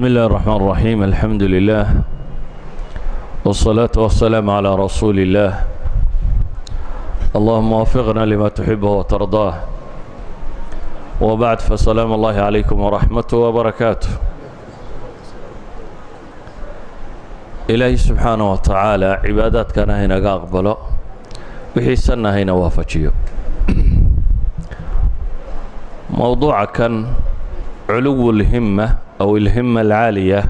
بسم الله الرحمن الرحيم. الحمد لله والصلاة والسلام على رسول الله. اللهم وفقنا لما تحبه وترضاه. وبعد، فسلام الله عليكم ورحمته وبركاته. إلهي سبحانه وتعالى عبادات كان هنا أقبله وحسنا هنا وافجيه. موضوع كان علو الهمة أو الهمة العالية،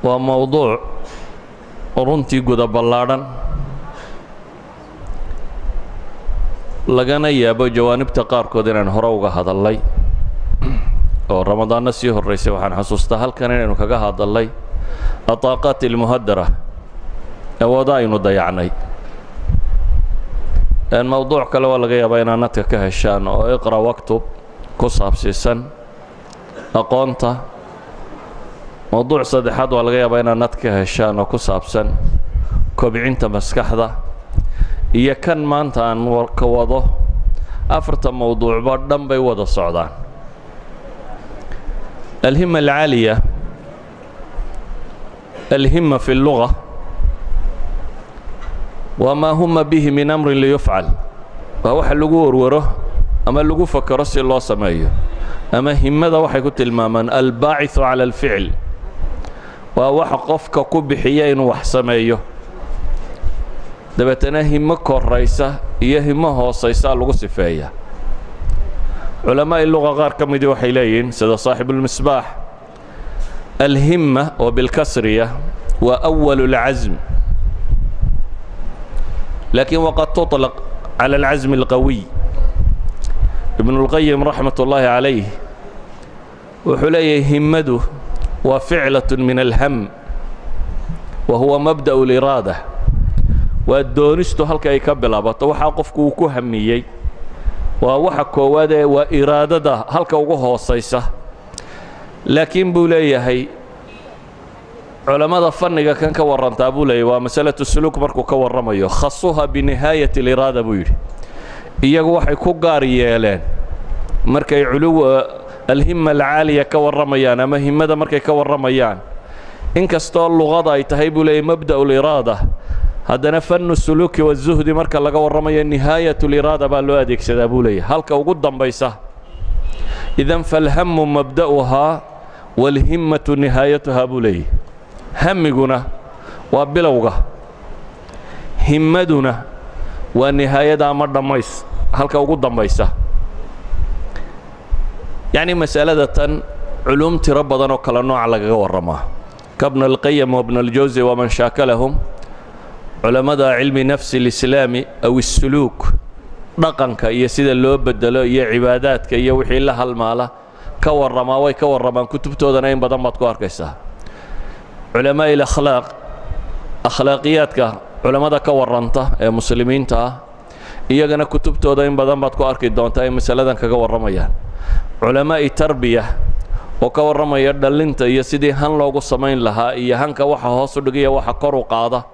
وموضوع runtii guda ballaaran lagana yaabo jawaanibta qaarkood inaan hore uga hadalnay oo ramadaanna sii horeysay. waxaan xasuustaa halkan inaynu kaga hadalnay ataaqaat almuhadara awooda aynu dayacnay. mowduuc kale waa laga yaabaa inaad nadka ka heshaan oo iqra waktub ku saabsiisan aqoonta. mowduuc saddexaad waa laga yaabaa inaad nad ka heshaan oo ku saabsan kobcinta maskaxda. iyo kan maanta aan ka wado, afarta mowduucba dhan bay wada socdaan. alhima alcaaliya, alhima fi اlluga wamaa huma bihi min amrin liyufcal. waa waxa lagu warwaro ama lagu fakero si loo sameeyo, ama himada waxay ku tilmaamaan albaaciثu cala alficl. waa waxa qofka ku bixiya inuu wax sameeyo, dabeetana himo koraysa iyo himo hoosaysa lagu sifeeya. culamaa'i luga qaar ka midii waxay leeyihiin sida saaxibulmisbaax, alhima oo bilkasriya waa awalu اlcasm, laakiin waqad tuطlaq cala alcasmi اlqawiy. ibnu اlqayim raxmat ullaahi calayh wuxuu leeyahay himadu waa ficlaة min alham wa huwa mabdaأ اliraada. waa doonistu halka ay ka bilaabato, waxaa qofku uu ku hamiyey. waa waxa koowaad ee waa iraadada halka ugu hoosaysa. laakiin buu leeyahay culammada fanniga kan ka warantaa buu leeyahy waa masalatu suluuk markuu ka warramayo, khasuha binihaayati aliraada buu yidhi. iyagu waxay ku gaar yeeleen markay alhima alcaaliya ka warramayaan ama himada markay ka warramayaan, inkastoo luqada ay tahay buu leeyahy mabda'u liraada, haddana fannu suluuki wazuhdi marka laga warramayo nihaayatu liraada baa loo adeegsadaa buu leeyahy, halka ugu dambaysa. idan falhamu mabda'uhaa waalhimmatu nihaayatuhaa buu leeyahy. hamiguna waa bilowga, himmaduna waa nihaayada ama dhammays halka ugu dambaysa. yacni masalada tan culuum tiro badan oo kale nooca lagaga warramaa. kabna alqayim wabna aljawsi waman shaakalahum, culammada cilmi nafsi alislaami aw isuluuk, dhaqanka iyo sida loo bedelo iyo cibaadaadka iyo wixii la halmaala ka warramaa, way ka warramaan kutubtoodana in badan baad ku arkaysaa. culamaa'i alakhlaaq, akhlaaqiyaadka culammada ka warranta ee muslimiinta ah, iyagana kutubtooda in badan baad ku arki doontaa ay masaladan kaga warramayaan. culamaa'i tarbiya oo ka warramaya dhallinta iyo sidii han loogu samayn lahaa, iyo hanka waxa hoos u dhigaya waxa kor u qaada,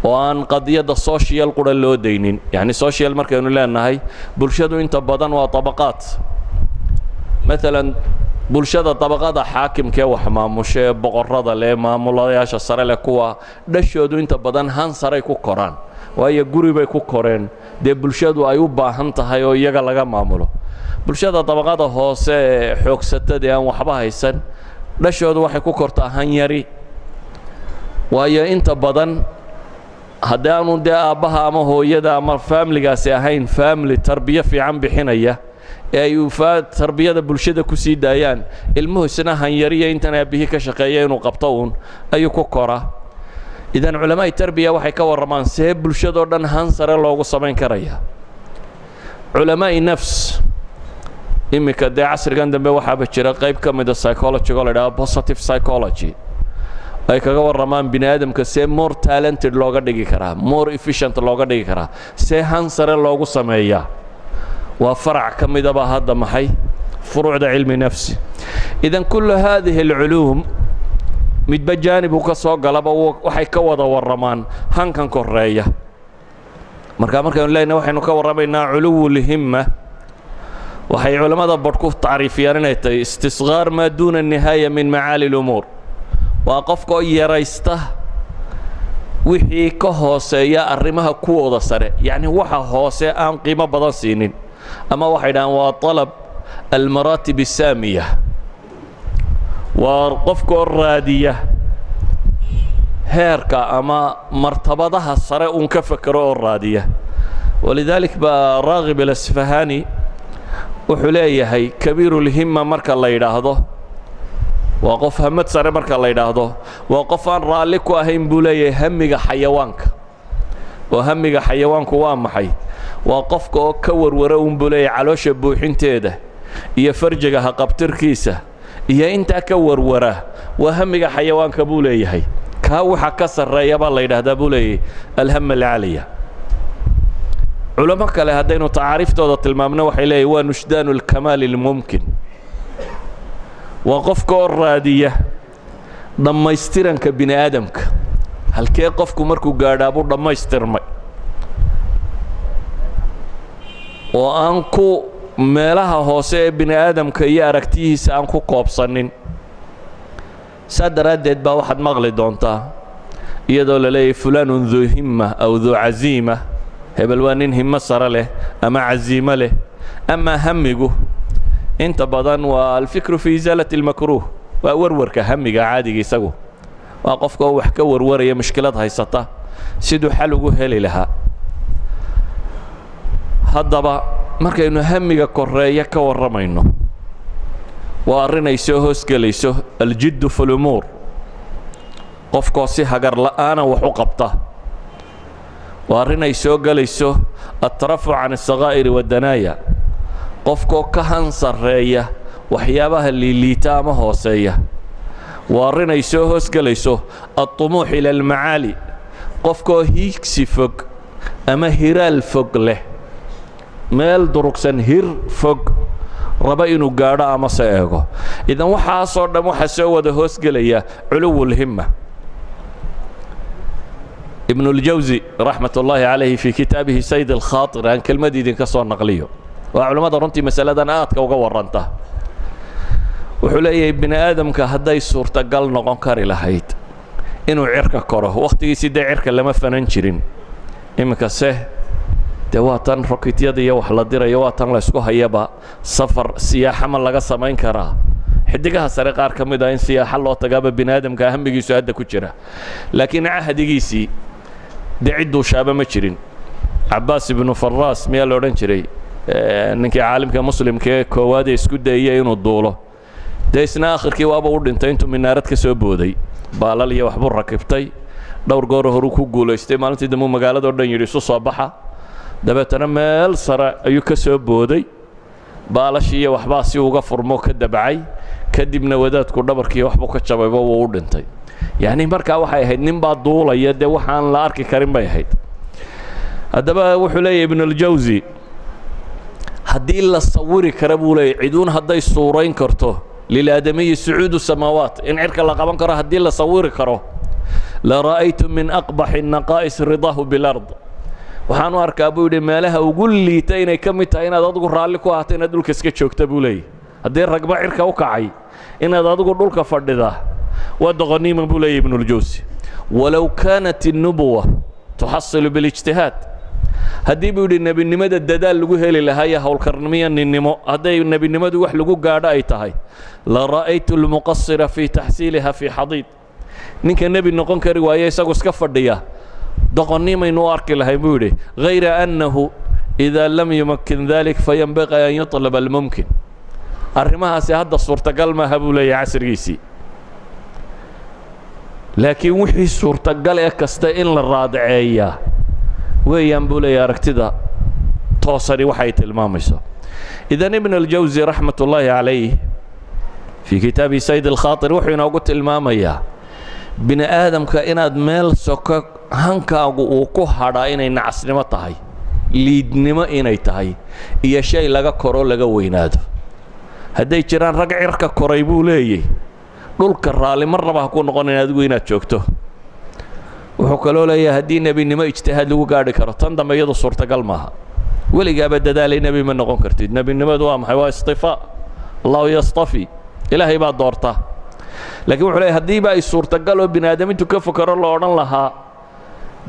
oo aan qadiyadda social qura loo daynin. yacni social markaynu leenahay bulshadu inta badan waa tabaqaad. maalan bulshada tabaqada xaakimkee wax maamusha ee boqorrada leh, maamulayaasha sare leh, kuwa dhashoodu inta badan han saray ku koraan, waayo guri bay ku koreen dee bulshadu ay u baahan tahay oo iyaga laga maamulo. bulshada tabaqada hoose ee xoogsatadee aan waxba haysan, dhashoodu waxay ku kortaa han yari, waayo inta badan haddii aanu dee aabbaha ama hooyada ama faamiligaasi ahayn faamili tarbiyo fiican bixinaya ee ay tarbiyada bulshada ku sii daayaan, ilmuhu isna hanyariya intan aabbihii ka shaqeeya inuu qabto uun ayuu ku koraa. idan culamaa'i tarbiya waxay ka warramaan see bulshadoo dhan han sare loogu samayn karaya. culamaa'i nafs, iminka dee casrigan dambe waxaaba jira qayb ka mida psychology oo la idhaha positive psychology, ay kaga warramaan bini aadamka see more talented looga dhigi karaa, more efficient looga dhigi karaa, see han sare loogu sameeyaa. waa farac ka midaba hadda maxay furuucda cilmi nafsi. idan kullu haadihi alculuum midba jaanib uu ka soo galaba waxay ka wada warramaan hankan koreeya. markaynu leenahay waxaynu ka warramaynaa culuwu lhimma waxay culamada badhku tacriifiyaan inay tahay istisqaar maa duuna nihaaya min macaali lumuur waa qofkoo yaraysta wixii ka hooseeya arrimaha kuwooda sare yacni waxa hoose aan qiimo badan siinin ama waxay dhahaan waa talab almaraatib asaamiya waa qofkoo raadiya heerka ama martabadaha sare uun ka fakero oo raadiya walidalik baa raagib alasfahaani wuxuu leeyahay kabiirulhimma marka la yidhaahdo waa qof hamad sare marka la yidhaahdo waa qof aan raalli ku ahayn buu leeyahay hamiga xayawaanka oo hamiga xayawaanku waa maxay waa qofka oo ka warwara uun buu leeyahay caloosha buuxinteeda iyo farjiga haqabtirkiisa iyo intaa ka warwara waa hamiga xayawaanka buu leeyahay kaa waxa ka sarreeya baa la yidhaahdaa buu leeyahay alhama alcaaliya culamo kale haddaynu tacaariiftooda tilmaamno waxay leeyahay waa nushdaanu alkamaali almumkin waa qofka oo raadiya dhammaystiranka bini aadamka halkee qofku markuu gaadhaa buu dhammaystirmay oo aan ku meelaha hoose ee bini aadamka iyo aragtiyihiisa aan ku koobsanin saa daraaddeed baa waxaad maqli doontaa iyadoo la leeyahay fulaanun duu himma aw duu casiima hebel waa nin himmo sare leh ama casiimo leh ama hamigu inta badan waa alfikru fi isaalati almakruuh waa warwarka hamiga caadiga isagu waa qofka oo wax ka warwaraya mushkilad haysata siduu xal ugu heli lahaa haddaba markaynu hamiga koreeya ka warramayno waa arrin ay soo hoosgelayso aljiddu fi lumuur qofkoo si hagar la'aana wax u qabta waa arrin ay soo gelayso atrafuc can asakaa'iri waddanaaya qofkoo ka hansareeya waxyaabaha liiliita ama hooseeya waa arrin ay soo hoosgelayso alطumuux ila almacaali qofkoo hiigsi fog ama hiraal fog leh meel durugsan hir fog raba inuu gaadho ama se eego idan waxaasoo dhan waxaa soo wada hoosgelaya culuwulhimma ibn اljawsi raxmat ullaahi calayhi fii kitaabihi sayd alkhaaطir aan kelmad idinka soo naqliyo waa culammada runtii masaladan aadka uga warranta wuxuu leeyahay bini aadamka hadday suurtagal noqon kari lahayd inuu cirka koro wakhtigiisii dee cirka lama fanan jirin iminkase dee waa tan rokityada iyo wax la dirayo waa tan laysku hayaba safar siyaaxa ma laga samayn karaa xidigaha sare qaar ka mid ah in siyaaxa loo tagaaba bini aadamka hamigiisu hadda ku jira laakiin cahdigiisii dee cidduu shaaba ma jirin cabaas ibnu faraas miyaa la odhan jiray ninkii caalimka muslimka ee koowaad ee isku dayaya inuu duulo dee isna akhirkii waaba u dhintay intuu minaarad ka soo booday baalal iyo waxbuu rakibtay dhowr goor horuu ku guulaystay maalintii dambu magaaladao dhan yidhi isu soo baxa dabeetana meel sare ayuu ka soo booday baalashii iyo waxbaa si uga furmo ka dabacay kadibna wadaadku dhabarkiiyo waxbuu ka jabayba wuu u dhintay yacni markaa waxay ahayd nin baa duulaya dee waxaan la arki karin bay ahayd haddaba wuxuu leeyahay ibn اljawsi haddii la sawiri kara buu leeyahy ciduun hadday suurayn karto lilaadamiyi sucuudu samaawaat in cirka la qaban karo haddii la sawiri karo la ra'aytu min aqbaxi الnaqaa'is ridaahu bilard waxaan u arkaa buu yidhi meelaha ugu liita inay ka mid tahay inaad adigu raalli ku ahaato inaad dhulka iska joogta buu leeyahy haddii ragba cirka u kacay inaad adigu dhulka fadhidaa waa doqoniima buu leeyahy ibn اljawsi walow kaanat الnubuwa tuxasilu biاlijtihaad haddii buu yidhi nebinimada dadaal lagu heli lahaa iyo howlkarnimiyo ninnimo hadday nebinimadu wax lagu gaadho ay tahay la ra'aytu almuqasira fii taxsiiliha fii xadiid ninka nebi noqon kari waaye isagu iska fadhiya doqonnimaynu u arki lahay buu yidhi hayra annahu idaa lam yumakin dalik fayanbaqi an yuطlaba almumkin arrimahaasi hadda suurtagal maaha buu leeyahay casrigiisii laakiin wixii suurtagal ee kasta in la raadaceeyaa weeyaan buu leeyahay aragtida toosani waxay tilmaamayso idan ibn اljawsi raxmat ullaahi calayh fii kitaabi sayd alkhaaطir wuxuu inoogu tilmaamayaa bini aadamka inaad meel soko hankaagu uu ku hadhaa inay nacasnimo tahay liidnimo inay tahay iyo shay laga koro laga weynaado hadday jiraan rag cirka koray buu leeyahy dhulka raalli mar raba ha ku noqonayn adigu inaad joogto wuxuu kaloo leeyahay haddii nebinimo ijtihaad lagu gaadhi karo tan dambe iyadu suurtagal maaha weligaaba dadaalay nebi ma noqon kartid nebinimadu waa maxay waa istifaa allahu yastafi ilaahay baa doorta laakiin wuxuu leeyahay haddiiba ay suurtagal oo bini aadamintu ka fakaro la odhan lahaa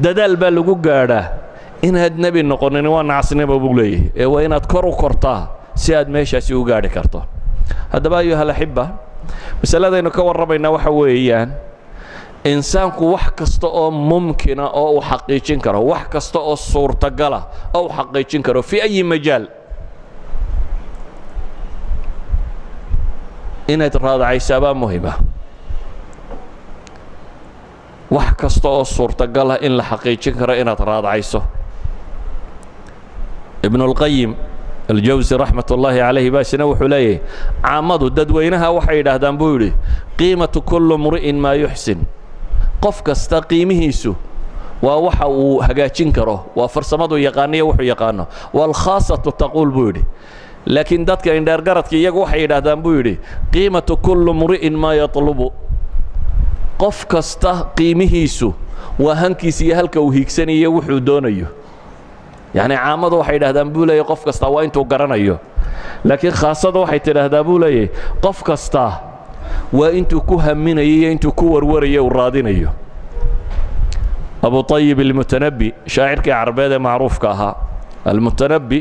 dadaal baa lagu gaadhaa inaad nebi noqonin waa nacasnimo buu leeyahay ee waa inaad kor u kortaa si aad meeshaasi u gaadhi karto haddaba ayuha alaxiba masaladaynu ka warramaynaa waxa weeyaan insaanku wax kasta oo mumkina oo uu xaqiijin karo wax kasta oo suurtagala oo uu xaqiijin karo fi ayi majaal inaad raadacaysaabaa muhima wax kasta oo suurtagala in la xaqiijin karo inaad raadacayso ibn اlqayim aljawsi raxmat ullaahi calayhi baasina wuxuu leeyahay caamadu dadweynaha waxay yidhaahdaan buu yidhi qiimatu kullu mri'in maa yuxsin qof kasta qiimihiisu waa waxa uu hagaajin karo waa farsamadu yaqaaniyo wuxuu yaqaano waalkhaasatu taquul buu yidhi laakiin dadka indheergaradka iyagu waxay yidhaahdaan buu yidhi qiimatu kullu mri'in maa yatlubu qof kasta qiimihiisu waa hankiisa iyo halka uu hiigsanayo wuxuu doonayo yacni caamadu waxay yidhahdaan buu leeyahy qof kasta waa intuu garanayo laakiin khaasada waxay tidhaahdaa buu leeyahy qof kasta waa intuu ku haminayo iyo intuu ku warwarayo uu raadinayo abu طayib almutanabbi shaacirkii carbeed ee macruufka ahaa almutanabbi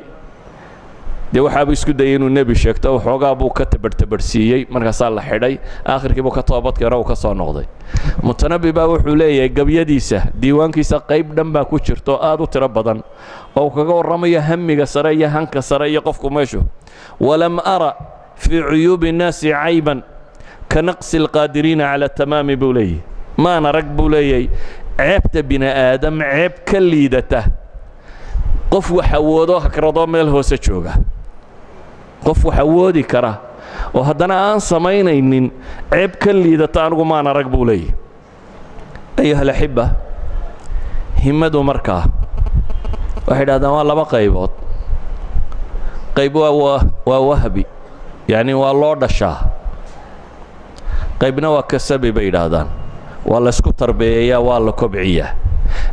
dee waxaabuu isku dayay inuu nebi sheegto waxoogaa buu ka tabadhtabadhsiiyey markaasaa la xidhay aakhirkiibuu ka toobadkeena uu ka soo noqday mutanabbi baa wuxuu leeyahay gabyadiisa diiwaankiisa qayb dhan baa ku jirto aad u tiro badan oo uu kaga warramayo hamiga sare iyo hanka sare iyo qofku meeshu walam ara fii cuyuubi الnaasi cayban ka naqsi اlqaadiriina cala tamaami buu leeyahy maan arag buu leeyahay ceebta bini aadam ceeb ka liidata qof wax awoodo hakradoo meel hoose jooga qof wax awoodi kara oo haddana aan samaynaynin ceeb ka liidata anigu maan arag buu leeyahy ayuha alaxiba himmadu markaa waxay idhahdaan waa laba qaybood qayb waa wahbi yacni waa loo dhashaa qaybna waa kasabi bay yidhaahdaan waa laysku tarbeeyayaa waa la kobciyaa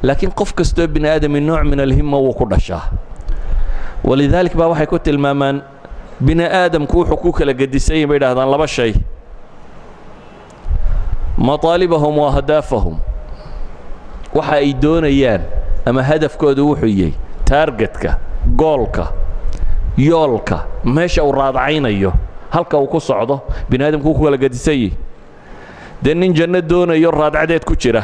laakiin qof kastoo bini aadami nooc min alhimma wuu ku dhashaa walidaalik baa waxay ku tilmaamaan bini aadamku wuxuu ku kala gedisan yahin bay yidhahdaan laba shay mataalibahum wa ahdaafahum waxa ay doonayaan ama hadafkoodu wuxuu yahay taargetka goolka yoolka meesha uu raadacaynayo halka uu ku socdo bini aadamku wuu ku kala gedisan yahi dee nin janno doonayo raadcadeed ku jira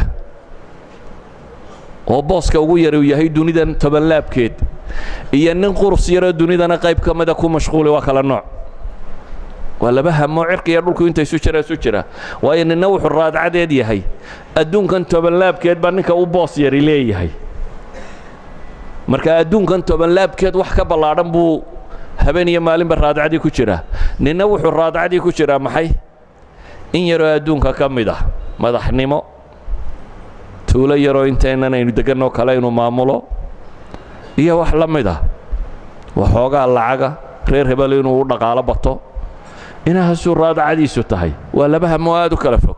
oo booska ugu yar uu yahay dunidan tobanlaabkeed iyo nin qurs yaroo dunidana qayb ka mida ku mashquuli waa kala nooc waa laba hamoo cirka iyo dhulku inta isu jira waayo ninna wuxuu raadcadeed yahay adduunkan tobanlaabkeed baa ninka u boos yari leeyahay marka adduunkan tobanlaabkeed wax ka ballaadhan buu habeen iyo maalinba raadcadii ku jiraa ninna wuxuu raadcadii ku jiraa maxay in yaroo adduunka ka mid ah madaxnimo tuulo yaroo intaynan aynu deganoo kale inuu maamulo iyo wax la mid ah waxoogaa lacaga reer hebel inuu u dhaqaalo bato inahaasuu raadacadiisu tahay waa laba hamoo aad u kala fog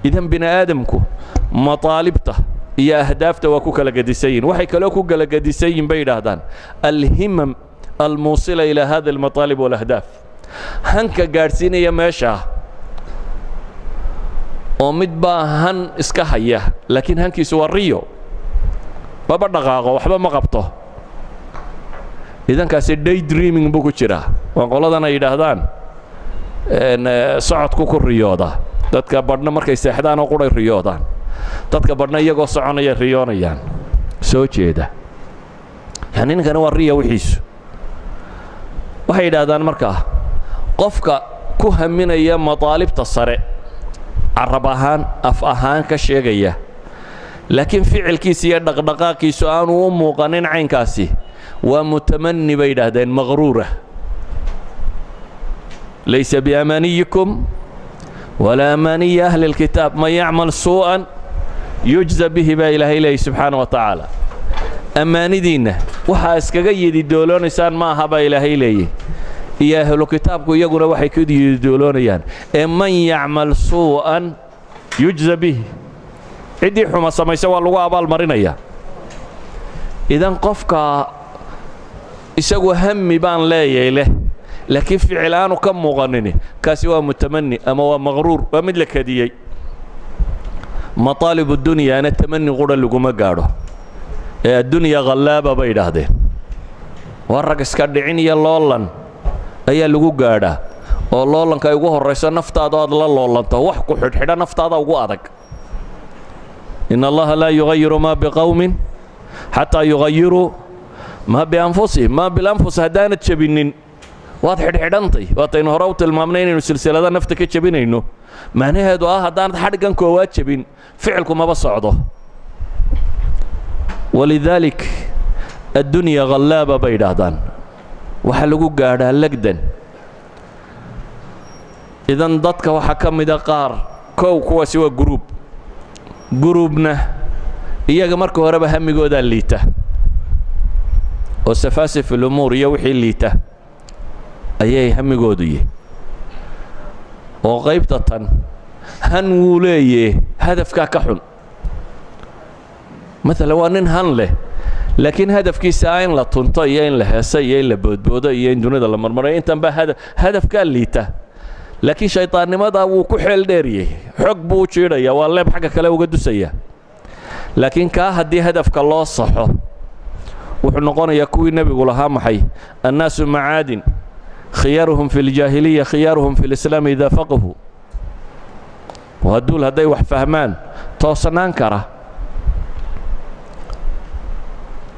idan bini aadamku mataalibta iyo ahdaafta waa ku kala gedisan yihin waxay kaloo ku kala gedisan yihin bay yidhaahdaan alhimam almuusila ilaa hada almataalib walahdaaf hanka gaadhsiinaya meeshaa oo mid baa han iska haya laakiin hankiisu waa riyo maba dhaqaaqo waxba ma qabto idankaasi day dreaming buu ku jiraa waa qoladan ay yidhaahdaan socodku ku riyooda dadka badhna markay seexdaan oo quray riyoodaan dadka badhna iyagoo soconaya riyoonayaan soo jeeda yani ninkani waa riya wixiisu waxay yidhaahdaan markaa qofka ku haminaya mataalibta sare carab ahaan af ahaan ka sheegaya laakiin ficilkiisa iyo dhaqdhaqaaqiisu aanu u muuqanin caynkaasi waa mutamanni bay yidhaahdeen maqruura laysa biamaniyikum walaa amaniyi ahli اlkitaab man yacmal suu'an yujza bihi baa ilaahay leeyahy subxaana wa tacaala ammaanidiinna waxaa iskaga yididooloonaysaan ma aha baa ilaahay leeyahy iyo ahlu kitaabku iyaguna waxay ku yididooloonayaan ee man yacmal suu'an yujza bihi ciddii xuma samaysa waa lagu abaalmarinayaa idan qofka isagu hammi baan leeyahay leh laakiin ficil aanu ka muuqanini kaasi waa mutamanni ama waa maqruur waa mid la kadiyey مطالب الدنيا أنا تمني قرا لقوم قارو الدنيا غلابة بيده ورق اسكادعين يا لولن أي لقو قارا واللولن كيقوه الرئيس نفط هذا لولن توحكو حدا نفط هذا وقادك إن الله لا يغير ما بقوم حتى يغيروا ما بأنفسهم ما بالأنفس هدانت شبينين واضح حدانتي واتينو هروت المامنين والسلسلة هذا نفتك شبينينو معناها هذا هدانت حدقان كوات شبين فعلكم ما بصعده ولذلك الدنيا غلابة بيدادان وحلقوا قاعدها لقدن إذن ضدك وحكم دقار كو سوى جروبنا إياك مركو هربا همي قودا الليته والسفاسف في الأمور يوحي الليته أيهي همي قوديه وغيبتة هنوليه هدفك كحل مثلا وانين هن له لكن هدفك ساين لا تنطيين له سيين لبودبودين دون الله مرمرين تنبه هدفك الليته لكن شيطان ماذا وكحل ديريه حق بوشيريا والله بحقك لو قدسيه لكن كهدي هدفك الله صحه وحنقون يكوي النبي قولها محي الناس معادن خيارهم في الجاهلية خيارهم في الإسلام إذا فقهوا وهدول هدي وحفهمان توصنان كره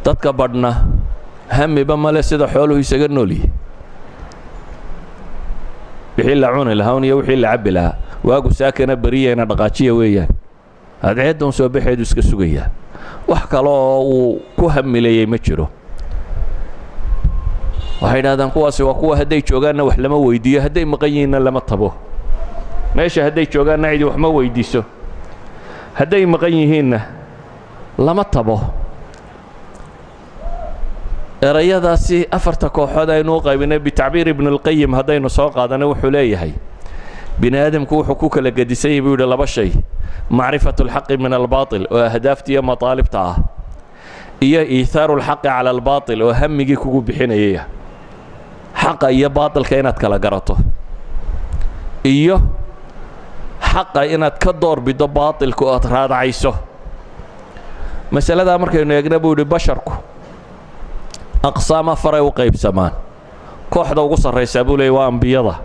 تتكبرنا هم بما سيدا حوله يسجنوا لي يحيل عون الهون يوحيل عب لها واقو ساكنة برية نرقاتية ويا هذا عدهم سوى بحيد وسكسوية وحكى الله كهم لي مجره waxay dhaadaan kuwaasi waa kuwa haday joogaana wax lama weydiiyo haday maqayina lama tabo meesha haday joogaana cidi wax ma weydiiso haday maqan yihiinna lama tabo erayadaasi afarta kooxood aynu qaybinay bitacbiir ibn al-qayyim hadaynu soo qaadana wuxuu leeyahay bini aadamku wuxuu ku kala gadisay buu yiri laba shay macrifatu al-haqq min al-baatil wa ahdaafti iyo mataalibta iyo iithaaru al-haqq ala al-baatil wa hammigi kugu bixinayay حقا يا باطل كائنات كلا جرته إيوه حقا إنات كدور بدو باطل كوات هذا عيسو مسألة ده أمرك إنه يجنبوا لبشركو أقسام فرع وقيب سمان كوحدة وقصر يسابوا لي وأنبيضة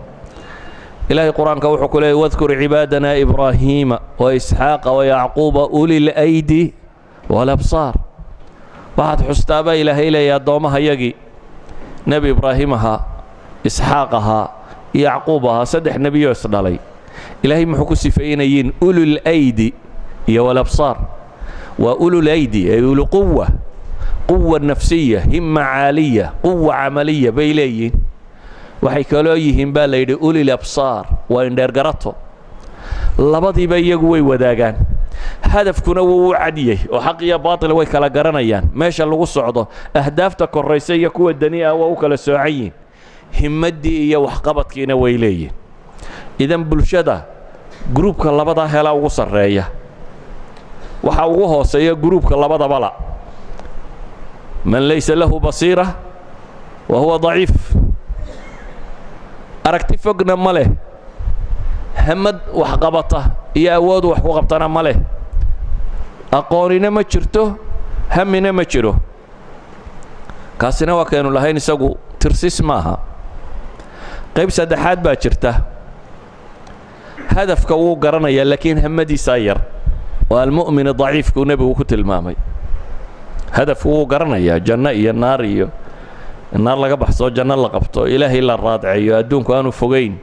إلهي القرآن كوحك لي واذكر عبادنا إبراهيم وإسحاق ويعقوب أولي الأيدي والأبصار بعد حستابة إلهي لي يا دومها يجي نبي إبراهيمها إسحاقها يعقوبها سدح نبي يوسف علي إلهي محكو سفينيين أولو الأيدي والأبصار وأولو الأيدي أولو قوة نفسية همة عالية قوة عملية بيليين وحيكالويهم باليد أولي الأبصار وإن درقرته لبضي بيقوي وداقان هدف كنو عديه وحقيا باطل ويكلا قرنيان ماشي اللي صعده اهدافتك الرئيسيه كو الدنيا وكلا سوعيين همدي iyo waxqabadkiina way leeyeen idan bulshada groupka labada hela ugu sareeya waxa ugu hooseeya groupka labada bala man laysa lahu basira wa huwa dhaif aragti fogna male hamad waxqabata iyo awood wax ku qabtana male aqoonina ma jirto hamina ma jiro kaasina waa keenu lahayn isagu tirsis maaha qayb saddexaad baa jirta hadafka uu garanaya laakiin hamadiisa yar waa almu'min dhaifku nabigu ku tilmaamay hadafku uu garanaya janna iyo naar laga baxso janna la qabto ilaahay la raadciyo adduunku aanu fogeyn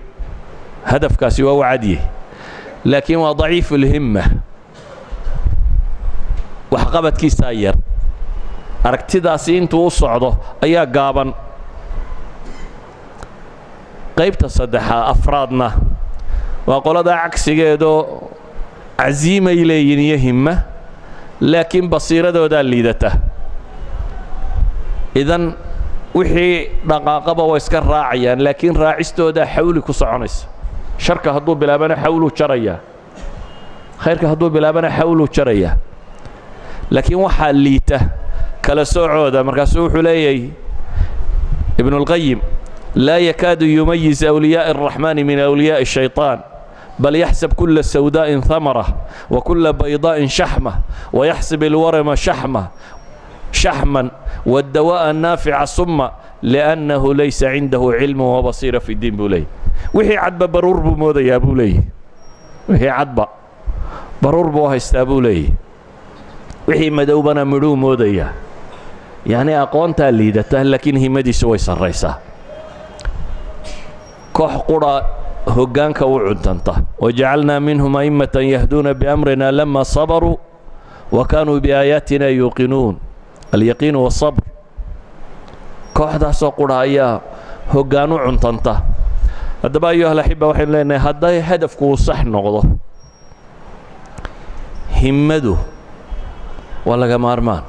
hadafkaasi waa wacdiye laakiin waa dhaif الهمة waxqabadkiisa yar aragtidaasi intuu socdo ayaa gaaban qaybta saddexaad afraadna waa qolada cagsigeedo عزيمة إليه يهمة لكن بصيرته ليدته إذن وحي دقاقبه ويسكر راعيا لكن راعسته ده حولي كصعنس شركة هدو بلابنا حولو شريا خيرك هدو بلابنا حولو شريا لكن وحا ليته كلا سعودة مركز سوحو ليي ابن القيم لا يكاد يميز أولياء الرحمن من أولياء الشيطان بل يحسب كل سوداء ثمرة وكل بيضاء شحمة ويحسب الورم شحما والدواء النافع صمة لأنه ليس عنده علم وبصيرة في الدين بولي وحي عدب برور بموذا يا بولي وحي عدب برور بوها استابولي وحي مدوبنا مدو موذا يعني أقوانتا ليدته لكن هي مدي سوي سريسة كوح قرى هجانك وعدنته وجعلنا منهم أئمة يهدون بأمرنا لما صبروا وكانوا بآياتنا يوقنون اليقين والصبر كوح دا سو قرى أيها هجانو عنتنته هذا أيها الأحبة وحين لنا هذا هدفك صح نغضه همدو ولا جمارمان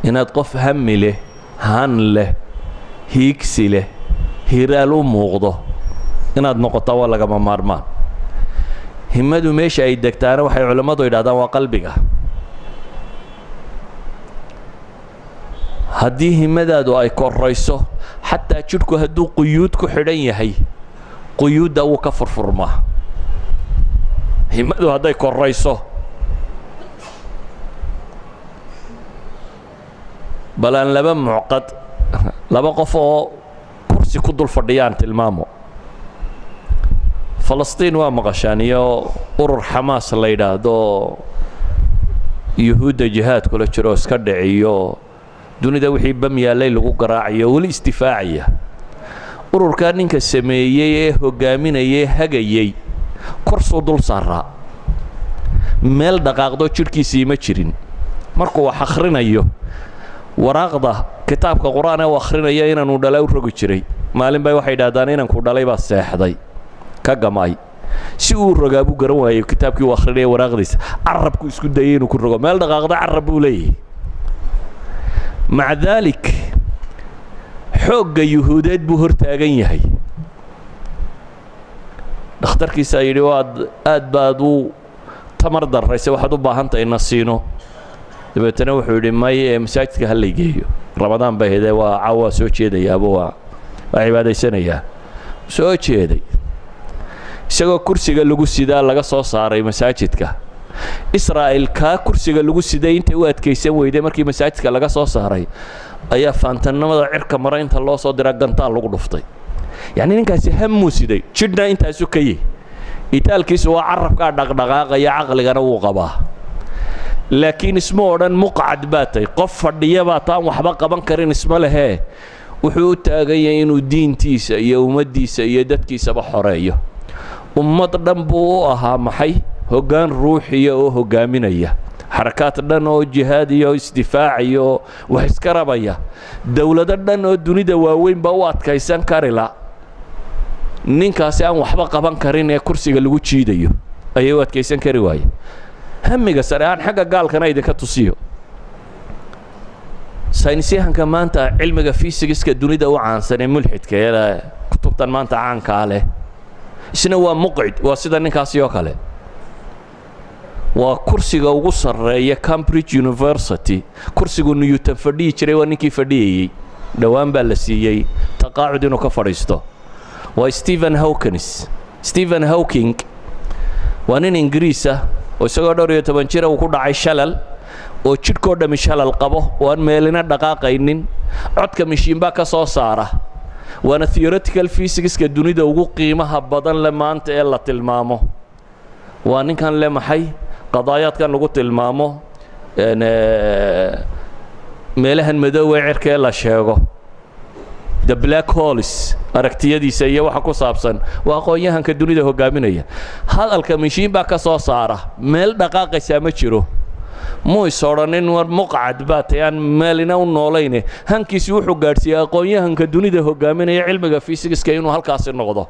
inaad qof hami leh han leh hiigsi leh hiraal u muuqdo inaad noqoto waa lagama maarmaan himmadu meesha ay degtaana waxay culimadu yidhaahdaan waa qalbiga haddii himmadaadu ay korayso xataa jidhku hadduu quyuud ku xidhan yahay quyuudda wuu ka furfurmaa himmadu hadday korayso balaan laba mucqad laba qof oo kursi ku dul fadhiyaan tilmaamo falastiin waa maqashaan iyo urur xamaas la yidhaahdo yuhuudda jihaad kula jiro iska dhiciyo dunida wixii bam yaalay lagu garaacayo weli istifaacaya ururkaa ninka sameeyey ee hogaaminayay hagayay kursuu dul saaraa meel dhaqaaqdo jidhkiisii ma jirin markuu wax akhrinayo waraaqda kitaabka quraan ee akhrinaya inaanu dhalay u rogi jiray maalin bay waxay yidhaahdaan inanku dhalay baa seexday ka gamay si uu rogaa buu garan waayey kitaabkii uu akhrinaya waraaqdiisa carabku isku dayay inuu ku rogo meel dhaqaaqda carab buu leeyahay maca daalik xoogga yuhuudeed buu hortaagan yahay dhakhtarkiisa yidhi aad baad u tamar darraysay waxaad u baahan tahay na siino dabeetana wuxuu yidhi may masaajidka ha la geeyo ramadaan bay hedee waa caawa soo jeedayaaba waa cibaadaysanayaa soo jeeday isagoo kursiga lagu sidaa laga soo saaray masaajidka israa'il kaa kursiga lagu siday intay u adkaysan weyday markii masaajidka laga soo saaray ayaa faantannimada cirka mara inta loo soo diraa gantaal lagu dhuftay yacni ninkaasi hammuu siday jidhna intaasu ka yihi itaalkiisu waa carabkaa dhaqdhaqaaqaya caqligana wuu qabaa laakiin isma odhan muqcad baa tahay qof fadhiya baa taan waxba qaban karin isma lehee wuxuu u taagan yahay inuu diintiisa iyo ummaddiisa iyo dadkiisaba xoreeyo ummad dhan buu u ahaa maxay hoggaan ruuxiya oo hoggaaminaya xarakaad dhan oo jihaad iyo isdifaac iyo wax iska rabaya dowlado dhan oo dunida waaweynba u adkaysan karila ninkaasi aan waxba qaban karin ee kursiga lagu jiidayo ayay u adkaysan kari waaye hamiga sare aan xagga gaalkana idinka tusiyo saynisyahanka maanta cilmiga fiisigiska dunida u caansan ee mulxidka ee kutubtan maanta caankaa leh isna waa muqcid waa sida ninkaasi oo kale waa kursiga ugu sarreeya Cambridge University kursigu Newton fadhiyi jiray waa ninkii fadhiyay dhawaan baa la siiyay taqaacud inuu ka fadhiisto waa Stephen Hawking waa nin Ingiriis ah oo isagoo 12 jir uu ku dhacay shalal oo jidhkoo dhami shalal qabo oo aan meelina dhaqaaqaynin codka mishiinba ka soo saara waana theoretical physics-ka dunida ugu qiimaha badan le maanta ee la tilmaamo waa ninkan le maxay qadaayaadkan lagu tilmaamo meelahan madow ee cirka ee la sheego the black holes aragtiyadiisa iyo waxa ku saabsan waa aqoonyahanka dunida hogaaminaya hadalka mishiin baa ka soo saara meel dhaqaaqaysa ma jiro muu isooranin war muqcad baa tayaan meelina u noolayne hankiisi wuxuu gaadhsiiyay aqoonyahanka dunida hogaaminaya cilmiga physics-ka inuu halkaasi noqdo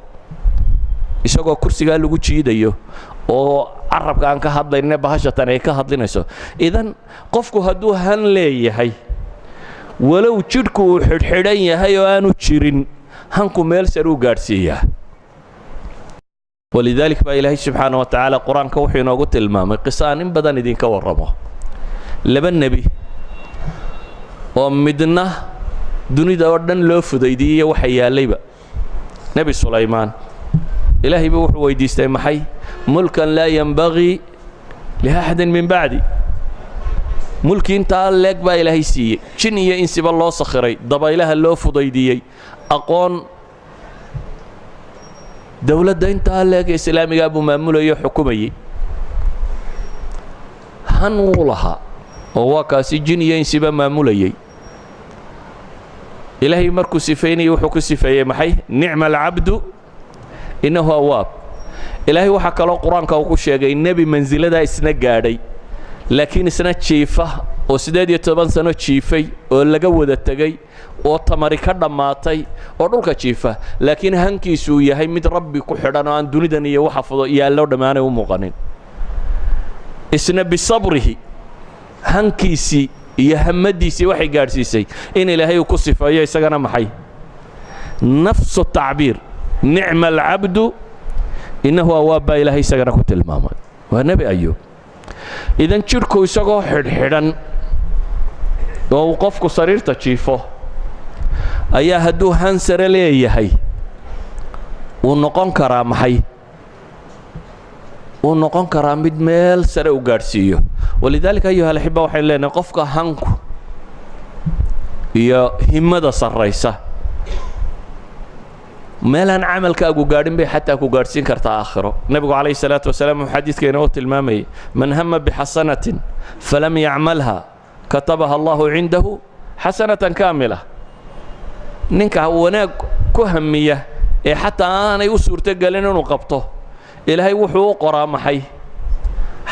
isagoo kursigaa lagu jiidayo oo carabka aan ka hadlayna bahashatan ay ka hadlinayso idan qofku hadduu han leeyahay walow jidhku uu xidhxidhan yahay oo aanu jirin hanku meel sare u gaadhsiiyaa walidaalika baa ilaahay subxaana wa tacaala qur-aanka wuxuu inoogu tilmaamay qisaan in badan idinka warramo laba nebi oo midna dunida oo dhan loo fudaydiyey waxa yaalayba nebi sulaymaan ilaahay buu wuxuu weydiistay maxay mulkan laa yanbagii liaxadin min bacdi mulki intaa leeg baa ilaahay siiyey jin iyo insiba loo sakhiray dabaylaha loo fudaydiyey aqoon dowladda intaa leeg islaamigaa buu maamulayo xukumayey han wuu lahaa oo waa kaasi jin iyo insiba maamulayey ilaahay markuu sifeynayay wuxuu ku sifeeyey maxay nicma alcabdu innahu awaab ilaahay waxaa kaloo qur-aanka uu ku sheegay nebi mansiladaa isna gaadhay laakiin isna jiifa oo 18 sano jiifay oo laga wada tegey oo tamari ka dhammaatay oo dhulka jiifa laakiin hankiisu yahay mid rabbi ku xidhan oo aan dunidan iyo waxa fudo yaallo dhammaanay u muuqanin isna bisabrihi hankiisii iyo hamadiisii waxay gaadhsiisay in ilaahay uu ku sifeeyo isagana maxay nafsu tacbiir nicma alcabdu innahu awaab baa ilaahay isagana ku tilmaamay waa nebi ayuub idan jidhku isagoo xidhxidhan oo uu qofku sariirta jiifo ayaa hadduu han sare leeyahay uu noqon karaa maxay uu noqon karaa mid meel sare u gaadhsiiyo walidaalika ayuha alaxiba waxaynu leenahay qofka hanku iyo himmada sarraysa meelaan camalkaagu gaadhin bay xataa ku gaadhsiin kartaa aakhiro nebigu calayhi salaatu wasalaam wuxuu xadiidkeena u tilmaamayay man hama bixasanatin falam yacmalha katabaha allahu cindahu xasanatan kaamila ninka wanaag ku hamiya ee xataa aanay u suurtogelin inuu qabto ilaahay wuxuu u qoraa maxay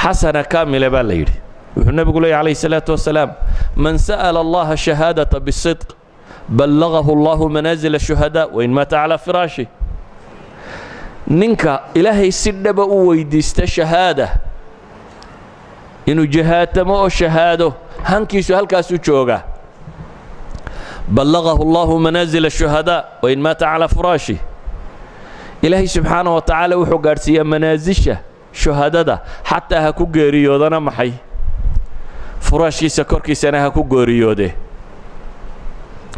xasana kaamila baa la yidhi wuxuu nebigu leeyahy calayhi salaatu wasalaam man sa'ala allaha shahaadata bisidq ballagahu allahu manaazil ashuhadaa wain maata calaa firaashi ninka ilaahay si dhaba u weydiista shahaada inuu jahaatamo oo shahaado hankiisu halkaasuu joogaa ballagahu allahu manaazil ashuhadaa wain maata calaa firaashi ilaahay subxaanahu wa tacaala wuxuu gaadhsiiyaa manaasisha shuhadada xataa ha ku geeriyoodana maxay furaashkiisa korkiisana ha ku geeriyoode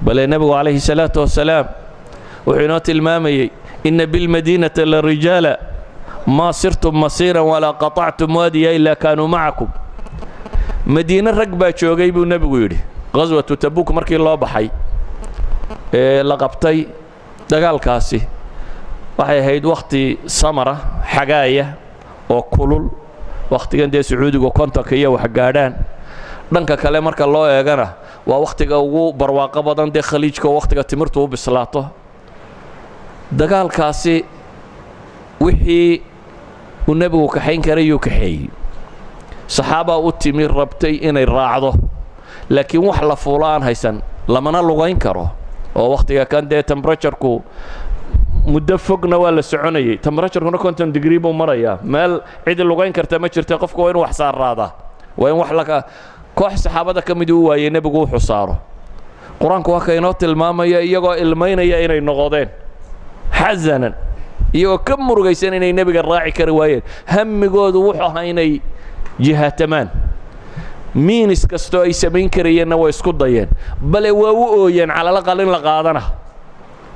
bale nebigu calayhi salaatu wasalaam wuxuu inoo tilmaamayey inna bilmadiinata la rijaala maa sirtum masiiran walaa qatactum waadiya ilaa kaanuu macakum madiine rag baa joogay buu nebigu yidhi qaswatu tabuuk markii loo baxay ee la qabtay dagaalkaasi waxay ahayd wakhti samara xagaaya oo kulul wakhtigan dee sacuudigu kontonka iyo wax gaadhaan dhanka kale marka loo eegana waa wakhtiga ugu barwaaqo badan dee khaliijka oo wakhtiga timirtu u bislaato dagaalkaasi wixii uu nebigu kaxayn karayuu kaxeeyey saxaabaa u timi rabtay inay raacdo laakiin wax la fuulo aan haysan lamana lugayn karo oo wakhtiga kan dee temperaturku muddo fogna waa la soconayay temperaturkuna 50 degree buu marayaa meel cidi lugayn karta ma jirta qofku waa inuu wax saaraadaa waa in wax laga koox saxaabada ka mid uu waayay nebigu wuxuu saaro qur-aanku waa ka inoo tilmaamaya iyagoo ilmaynaya inay noqodeen xasanan iyagoo ka murugaysan inay nebiga raaci kari waayeen hammigoodu wuxuu ahaa inay jihaatamaan miinis kastoo ay samayn karayeenna way isku dayeen bale waa u ooyeen calalaqal in la qaadana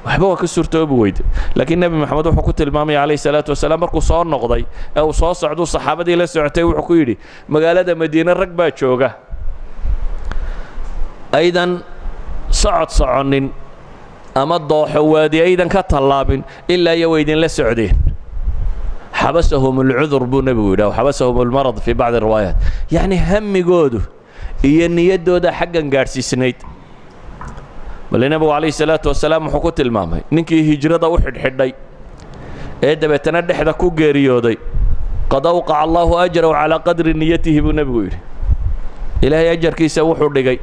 waxba waa ka suurtoobi weyde laakiin nebi maxamed wuxuu ku tilmaamaya calayhi salaatu wasalaam markuu soo noqday ee uu soo socduu saxaabadii la socotay wuxuu ku yidhi magaalada madiine rag baa jooga aydan socod soconin ama dooxo waadi aydan ka tallaabin ilaa iyo way idinla socdeen xabasahum alcudur buu nebigu yidhaha xabasahum almarad fii bacdi riwaayaat yacni hammigoodu iyo niyaddooda xaggan gaadhsiisnayd bale nebigu calayhi salaatu wasalaam wuxuu ku tilmaamay ninkii hijrada u xidhxidhay ee dabeetana dhexda ku geeriyooday qad awqaca allahu ajrahu calaa qadri niyatihi buu nebigu yidhi ilaahay ajarkiisa wuxuu dhigay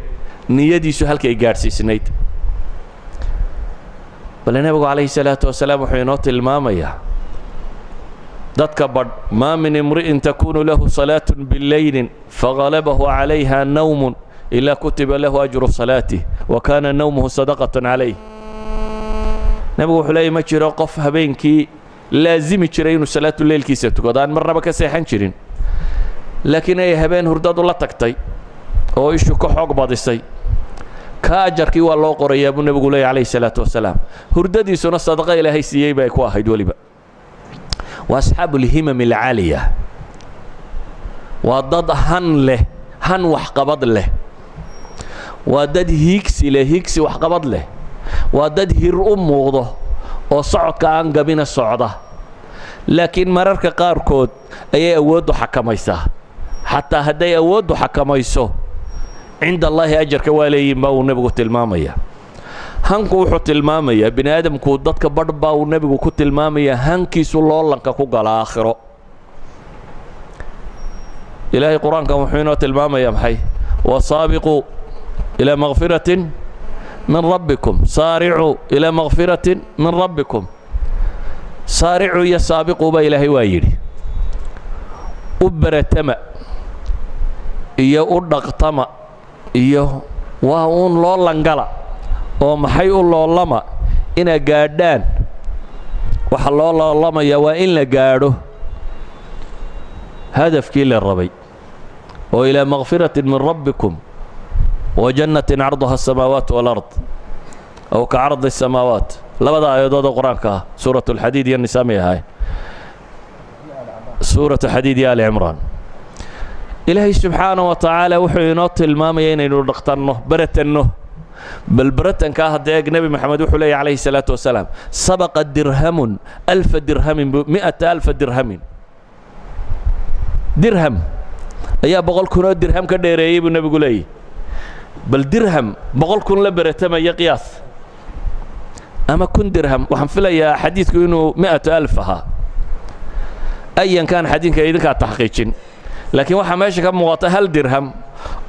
niyadiisu halkay gaadhsiisnayd bale nebigu calayhi salaatu wasalaam wuxuu inoo tilmaamayaa dadka badh maa min imri'in takunu lahu salaatun bilaylin fagalabahu calayha nawmun إلا كتب له أجر صلاته وكان نومه صدقة عليه نبغى حلاي ما جرى قف هبينكي لازم يجرين صلاة الليل كيسة قدان مرة بكسيحن جرين لكن أي هبين هرداد الله تكتي أو إيش كحق بعض السي ka ajarkii waa loo qorayaa buu nebigu leeyahy calayhi salaatu wasalaam hurdadiisuna sadaqa ilaahay siiyey bay ku ahayd weliba waa asxaabu lhimam alcaaliya waa dad han leh han waxqabad leh waa dad hiigsi leh hiigsi waxqabad leh waa dad hir u muuqdo oo socodka aan gabina socda laakiin mararka qaarkood ayay awooddu xakamaysaa xataa hadday awooddu xakamayso cinda allaahi ajarka waa leeyihin baa uu nebigu tilmaamaya hanku wuxuu tilmaamayaa bini aadamku dadka badh baa uu nebigu ku tilmaamayaa hankiisu loolanka ku gala aakhiro ilaahay qur-aankan wuxuu inoo tilmaamayaa maxay wasaabiquu ilaa makfiratin min rabbikum saaricuu ilaa makfiratin min rabbikum saaricuu iyo saabiquu baa ilaahay waa yidhi u baratama iyo u dhaqtama iyo waa uun loolangala oo maxay u loolama inaa gaadhaan waxa loo loolamayaa waa in la gaadho hadafkii la rabay oo ilaa makfiratin min rabbikum wa jannatin carduha asamaawaat walard aw ka cardi asamaawaat labada aayadood oo qur-aanka ah suuratu alxadiid iyo nisaa may ahayn suuratu xadiid iyo ali cimraan ilaahay subxaanahu wa tacaala wuxuu inoo tilmaamaya inaynu dhaqtanno baratanno bal baratankaa haddee eg nebi maxamed wuxuu leeyahy calayhi salaatu wasalaam sabaqa dirhamun alfa dirhamin mi'ata alfa dirhamin dirham ayaa 100 kun oo dirham ka dheereeyey buu nebigu leeyahy bal dirham 100 kun la baratamaya qiyaas ama 1 dirham waxaan filayaa xadiidku inuu 100,000 ahaa ayan kaan xadiidka idinkaa taxqiijin laakiin waxaa meesha ka muuqata 1 dirham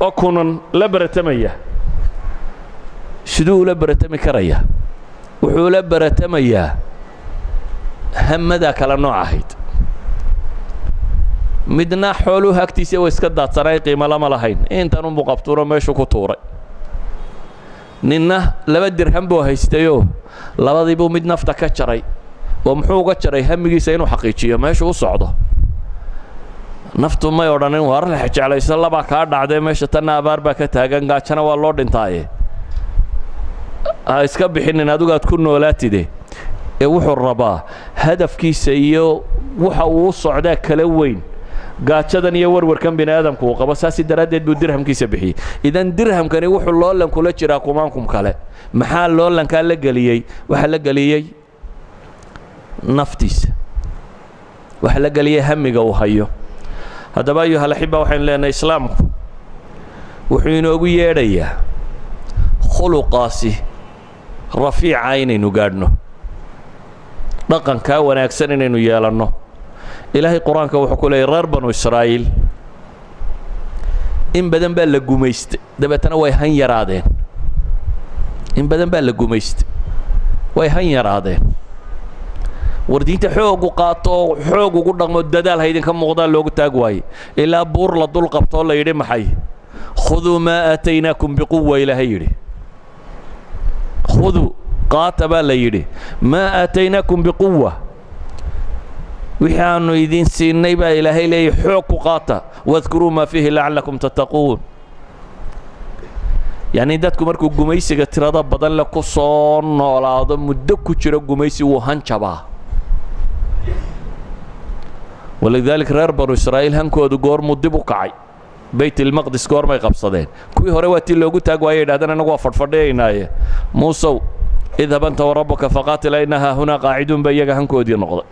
oo kunan la baratamaya siduu la baratami karaya wuxuu la baratamayaa hamadaa kala nooc ahayd midna xooluhu agtiisa way iska daadsanay qiimo lama lahayn intan unbuu qabtuuro meeshu ku tuuray ninna 2 dirham buu haystayoo labadiibuu mid nafta ka jaray oo muxuu uga jaray hamigiisa inuu xaqiijiyo meeshu u socdo naftu may odhanin waar la jeclayso labaa kaa dhacdee meesha tanna abaar baa ka taagan gaajana waa loo dhintaaye ha iska bixinin adigaad ku noolaatide ee wuxuu rabaa hadafkiisa iyo waxa uu socdaa kala weyn gaajadan iyo warwarkan bini aadamku uu qabo saasi daraaddeed buu dirhamkiisa bixiyey idan dirhamkani wuxuu loolan kula jiraa kumaankum kale maxaa loolankaa la geliyey waxaa la geliyey naftiisa waxaa la geliyey hamiga uu hayo haddaba ayuha alaxiba waxaynu leenahay islaamku wuxuu inoogu yeedhayaa khuluqaasi rafiica inaynu gaadhno dhaqankaa wanaagsan inaynu yeelanno ilaahay qur-aanka wuxuu ku leeyay reer banu israa'iil in badan baa la gumaystay dabeetana way han yaraadeen in badan baa la gumaystay way han yaraadeen war diinta xoogu qaato oo xoog ugu dhaqmo dadaal haydinka muuqdaa loogu taag waaye ilaa buur la dul qabtoo la yidhi maxay khuduu maa aataynaakum biquwa ilaahay yidhi khuduu qaata baa la yidhi maa aataynaakum biquwa wixii aanu idin siinay baa ilaahay leeyahy xoog ku qaata wadkuruu maa fiihi lacallakum tattaquun yacni dadku markuu gumaysiga tirada badan le ku soo noolaado muddo ku jiro gumaysi wuu hanjabaa walidaalika reer banu israa'iil hankoodu goormuu dib u kacay bayt ilmaqdis goormay qabsadeen kuwii hore waa tii loogu taag waayay yidhahdeen anagu waa fadhfadhiyaynaaye muusow idhab anta warabbuka faqaatila inna haahunaa qaaciduun ba iyaga hankoodii noqday